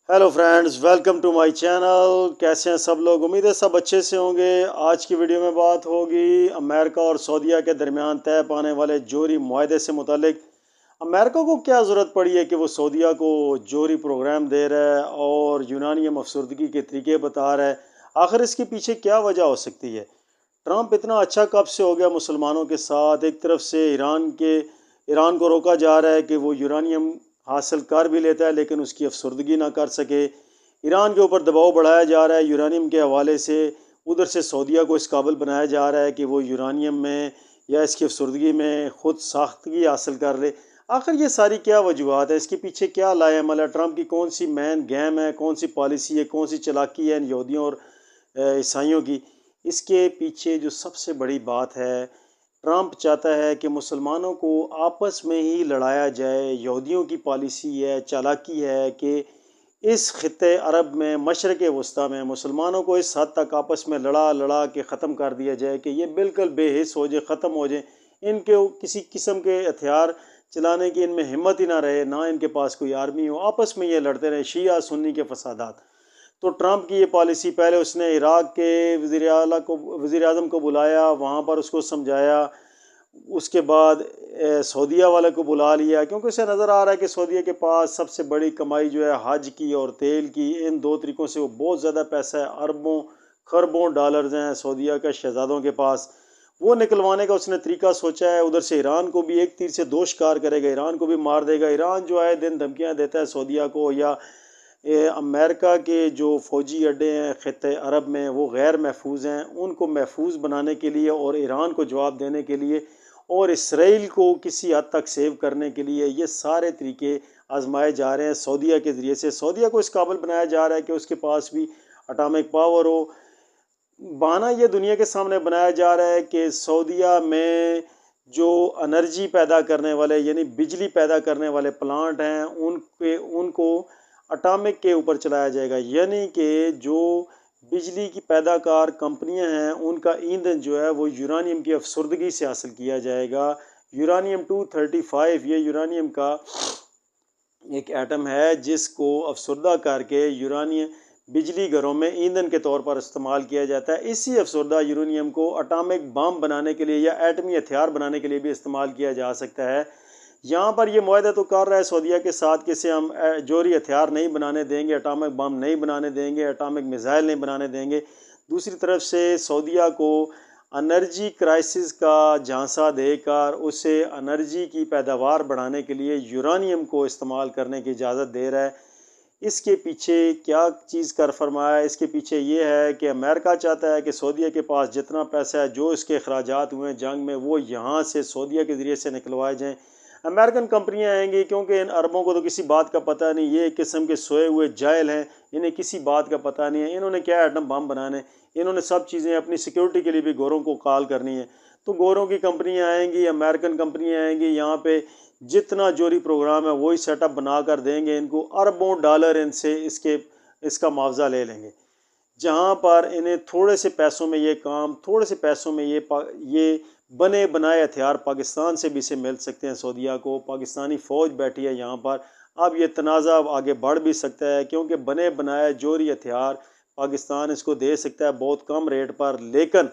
Hello friends, welcome to my channel. कैसे हैं सब लोग? उम्मीद है सब अच्छे से होंगे। आज की वीडियो में बात होगी अमेरिका और सऊदीया के दरमियान तय पाने वाले जोहरी मुआहदे से मुतालिक। अमेरिका को क्या ज़रूरत पड़ी है कि वो सऊदीया को जोहरी प्रोग्राम दे रहा है और यूरानियम अफसरदगी के तरीके बता रहा है। आखिर इसके पीछे क्या वजह हो सकती है? ट्रंप इतना अच्छा कब से हो गया मुसलमानों के साथ? एक तरफ से ईरान को रोका जा रहा है कि वो यूरानियम हासिल कर भी लेता है लेकिन उसकी अफसरदगी ना कर सके। ईरान के ऊपर दबाव बढ़ाया जा रहा है यूरानियम के हवाले से। उधर से सऊदीया को इस काबिल बनाया जा रहा है कि वो यूरानियम में या इसकी अफसरदगी में खुद साख्तगी हासिल कर ले। आखिर ये सारी क्या वजूहत है? इसके पीछे क्या लाएमल है? ट्रंप की कौन सी मैन गेम है? कौन सी पॉलिसी है? कौन सी चालाकी है इन यहूदियों और ईसाइयों की? इसके पीछे जो सबसे बड़ी बात है, ट्रंप चाहता है कि मुसलमानों को आपस में ही लड़ाया जाए। यहूदियों की पॉलिसी है, चालाकी है कि इस खित्ते अरब में, मशरक़ वस्ती में मुसलमानों को इस हद तक आपस में लड़ा लड़ा के ख़त्म कर दिया जाए कि ये बिल्कुल बेहिस हो जाए, ख़त्म हो जाए। इनके किसी किस्म के हथियार चलाने की इनमें हिम्मत ही ना रहे, ना इनके पास कोई आर्मी हो, आपस में ये लड़ते रहे, शिया सुन्नी के फसादात। तो ट्रंप की ये पॉलिसी, पहले उसने इराक़ के वज़ीर आज़म को बुलाया, वहाँ पर उसको समझाया। उसके बाद सऊदीया वाले को बुला लिया, क्योंकि उसे नज़र आ रहा है कि सऊदीया के पास सबसे बड़ी कमाई जो है हज की और तेल की, इन दो तरीक़ों से वो बहुत ज़्यादा पैसा है, अरबों खरबों डॉलर्स हैं सऊदीया के शहज़ादों के पास। वो निकलवाने का उसने तरीका सोचा है। उधर से ईरान को भी एक तीर से दो शिकार करेगा, ईरान को भी मार देगा। ईरान जो आए दिन धमकियाँ देता है सऊदीया को, या अमेरिका के जो फ़ौजी अड्डे हैं ख़ित्ते अरब में वो गैर महफूज हैं, उनको महफूज बनाने के लिए और ईरान को जवाब देने के लिए और इसराइल को किसी हद तक सेव करने के लिए ये सारे तरीके आजमाए जा रहे हैं सऊदीया के ज़रिए से। सऊदीया को इस काबिल बनाया जा रहा है कि उसके पास भी अटामिक पावर हो। बहाना ये दुनिया के सामने बनाया जा रहा है कि सऊदीया में जो एनर्जी पैदा करने वाले, यानी बिजली पैदा करने वाले प्लांट हैं, उनको अटामिक के ऊपर चलाया जाएगा। यानी कि जो बिजली की पैदाकार कंपनियां हैं उनका ईंधन जो है वो यूरानियम की अफसरदगी से हासिल किया जाएगा। यूरानियम 235 ये यूरानियम का एक एटम है जिसको अफसरदा करके यूरानियम बिजली घरों में ईंधन के तौर पर इस्तेमाल किया जाता है। इसी अफसरदा यूरेनियम को अटामिक बम बनाने के लिए या एटमी हथियार बनाने के लिए भी इस्तेमाल किया जा सकता है। यहाँ पर ये मुआहदा तो कर रहा है सऊदीया के साथ कि से हम जोहरी हथियार नहीं बनाने देंगे, अटामिक बम नहीं बनाने देंगे, अटामिक मिसाइल नहीं बनाने देंगे। दूसरी तरफ से सऊदीया को एनर्जी क्राइसिस का झांसा देकर उसे एनर्जी की पैदावार बढ़ाने के लिए यूरानियम को इस्तेमाल करने की इजाज़त दे रहा है। इसके पीछे क्या चीज़ कर फरमाया है? इसके पीछे ये है कि अमेरिका चाहता है कि सऊदीया के पास जितना पैसा है, जो इसके अखराजात हुए हैं जंग में, वो यहाँ से सऊदीया के ज़रिए से निकलवाए जाएँ। अमेरिकन कंपनियां आएंगी, क्योंकि इन अरबों को तो किसी बात का पता नहीं। ये एक किस्म के सोए हुए जाहिल हैं, इन्हें किसी बात का पता नहीं है। इन्होंने क्या एटम बम बनाने, इन्होंने सब चीज़ें अपनी सिक्योरिटी के लिए भी गोरों को कॉल करनी है। तो गोरों की कंपनियां आएंगी, अमेरिकन कंपनियां आएंगी, यहाँ पे जितना जोरी प्रोग्राम है वही सेटअप बना कर देंगे इनको। अरबों डॉलर इनसे इसका मुआवजा ले लेंगे। जहाँ पर इन्हें थोड़े से पैसों में ये काम, थोड़े से पैसों में ये बने बनाए हथियार पाकिस्तान से भी से मिल सकते हैं सऊदीया को। पाकिस्तानी फ़ौज बैठी है यहाँ पर। अब ये तनाज़ा आगे बढ़ भी सकता है, क्योंकि बने बनाए जोहरी हथियार पाकिस्तान इसको दे सकता है बहुत कम रेट पर। लेकिन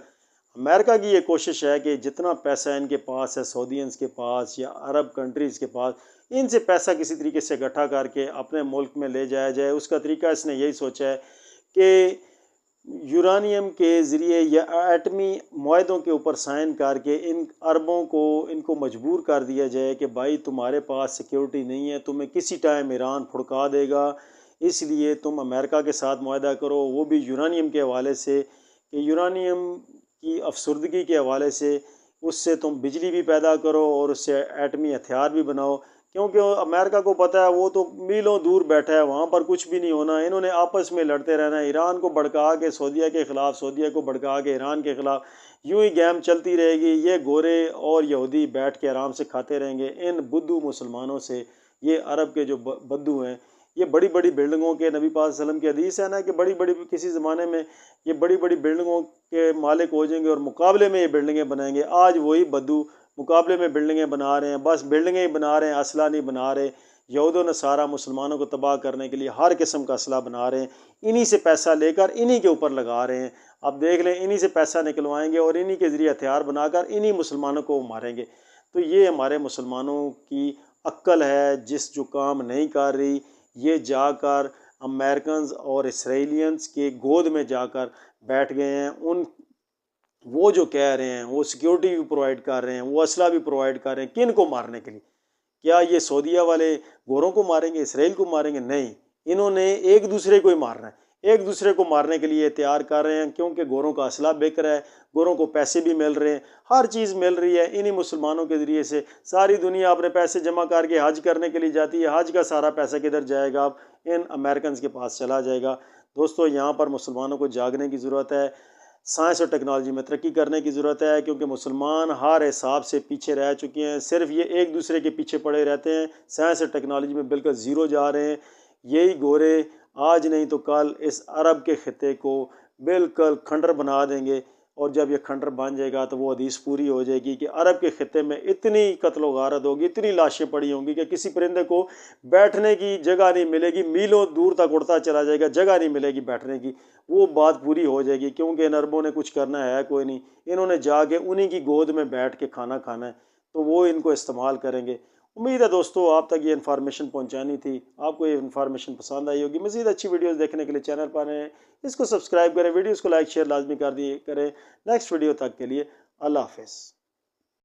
अमेरिका की ये कोशिश है कि जितना पैसा इनके पास है, सऊदीयंस के पास या अरब कंट्रीज़ के पास, इनसे पैसा किसी तरीके से इकट्ठा करके अपने मुल्क में ले जाया जाए। उसका तरीका इसने यही सोचा है कि यूरानियम के ज़रिए या एटमी मुआहदों के ऊपर साइन करके इन अरबों को, इनको मजबूर कर दिया जाए कि भाई तुम्हारे पास सिक्योरिटी नहीं है, तुम्हें किसी टाइम ईरान फुड़का देगा, इसलिए तुम अमेरिका के साथ मुआहदा करो, वो भी यूरानियम के हवाले से, कि यूरानियम की अफसरदगी के हवाले से उससे तुम बिजली भी पैदा करो और उससे एटमी हथियार भी बनाओ। क्योंकि अमेरिका को पता है वो तो मीलों दूर बैठा है, वहाँ पर कुछ भी नहीं होना। इन्होंने आपस में लड़ते रहना है, ईरान को भड़का के सऊदीया के ख़िलाफ़, सऊदीया को भड़का के ईरान के ख़िलाफ़। यूं ही गेम चलती रहेगी। ये गोरे और यहूदी बैठ के आराम से खाते रहेंगे इन बुद्धू मुसलमानों से। ये अरब के जो बद्दू हैं, ये बड़ी बड़ी बिल्डिंगों के, नबी पाक सल्लल्लाहु अलैहि वसल्लम की हदीस है ना कि बड़ी बड़ी किसी ज़माने में ये बड़ी बड़ी बिल्डिंगों के मालिक हो जाएंगे और मुकाबले में ये बिल्डिंगें बनाएंगे। आज वही बद्दू मुकाबले में बिल्डिंगें बना रहे हैं, बस बिल्डिंगें ही बना रहे हैं, असला नहीं बना रहे। یہود و نصارہ مسلمانوں کو تباہ کرنے کے لیے ہر قسم کا اسلحہ بنا رہے ہیں، انہی سے پیسہ لے کر انہی کے اوپر لگا رہے ہیں۔ اب دیکھ لیں، انہی سے پیسہ نکلوائیں گے اور انہی کے ذریعے ہتھیار بنا کر انہی مسلمانوں کو ماریں گے۔ تو یہ ہمارے مسلمانوں کی عقل ہے جس جو کام نہیں کر رہی، یہ جا کر امریکنز اور اسرائیلینز کے گود میں جا کر بیٹھ گئے ہیں۔ وہ جو کہہ رہے ہیں، وہ سیکیورٹی بھی پرووائڈ کر رہے ہیں، وہ اسلحہ بھی پرووائڈ کر رہے ہیں، کن کو مارنے کے لیے؟ کیا یہ سعودیہ والے گوروں کو ماریں گے، اسرائیل کو ماریں گے؟ نہیں، انہوں نے ایک دوسرے کو ہی مارنا ہے، ایک دوسرے کو مارنے کے لیے تیار کر رہے ہیں، کیونکہ گوروں کا اسلحہ بک رہا ہے، گوروں کو پیسے بھی مل رہے ہیں، ہر چیز مل رہی ہے انہی مسلمانوں کے ذریعے سے۔ ساری دنیا اپنے پیسے جمع کر کے حج کرنے کے لیے جاتی ہے، حج کا سارا پیسہ کدھر جائے گا؟ اب ان امریکنز کے پاس چلا جائے گا۔ دوستو، یہاں پر مسلمانوں کو جاگنے کی ضرورت ہے، سائنس اور ٹیکنالوجی میں ترقی کرنے کی ضرورت ہے، کیونکہ مسلمان ہر حساب سے پیچھے رہ چکے ہیں، صرف یہ ایک دوسرے کے پیچھے پڑے رہتے ہیں، سائنس اور ٹیکنالوجی میں بالکل زیرو جا رہے ہیں۔ یہی گورے آج نہیں تو کل اس عرب کے خطے کو بالکل کھنڈر بنا دیں گے، اور جب یہ کھنڈر بن جائے گا تو وہ حدیث پوری ہو جائے گی کہ عرب کے خطے میں اتنی قتل و غارت ہوگی، اتنی لاشیں پڑی ہوں گی کہ کسی پرندے کو بیٹھنے کی جگہ نہیں ملے گی، میلوں دور تک اڑتا چلا جائے گا، جگہ نہیں ملے گی بیٹھنے کی۔ وہ بات پوری ہو جائے گی، کیونکہ ان عربوں نے کچھ کرنا ہے کوئی نہیں، انہوں نے جا کے انہی کی گود میں بیٹھ کے کھانا کھانا ہے، تو وہ ان کو استعمال کریں گے۔ امید ہے دوستو آپ تک یہ انفارمیشن پہنچانی تھی، آپ کو یہ انفارمیشن پسند آئی ہوگی۔ مزید اچھی ویڈیوز دیکھنے کے لیے چینل پر ہیں، اس کو سبسکرائب کریں، ویڈیوز کو لائک شیئر لازمی کر دیے کریں۔ نیکسٹ ویڈیو تک کے لیے اللہ حافظ۔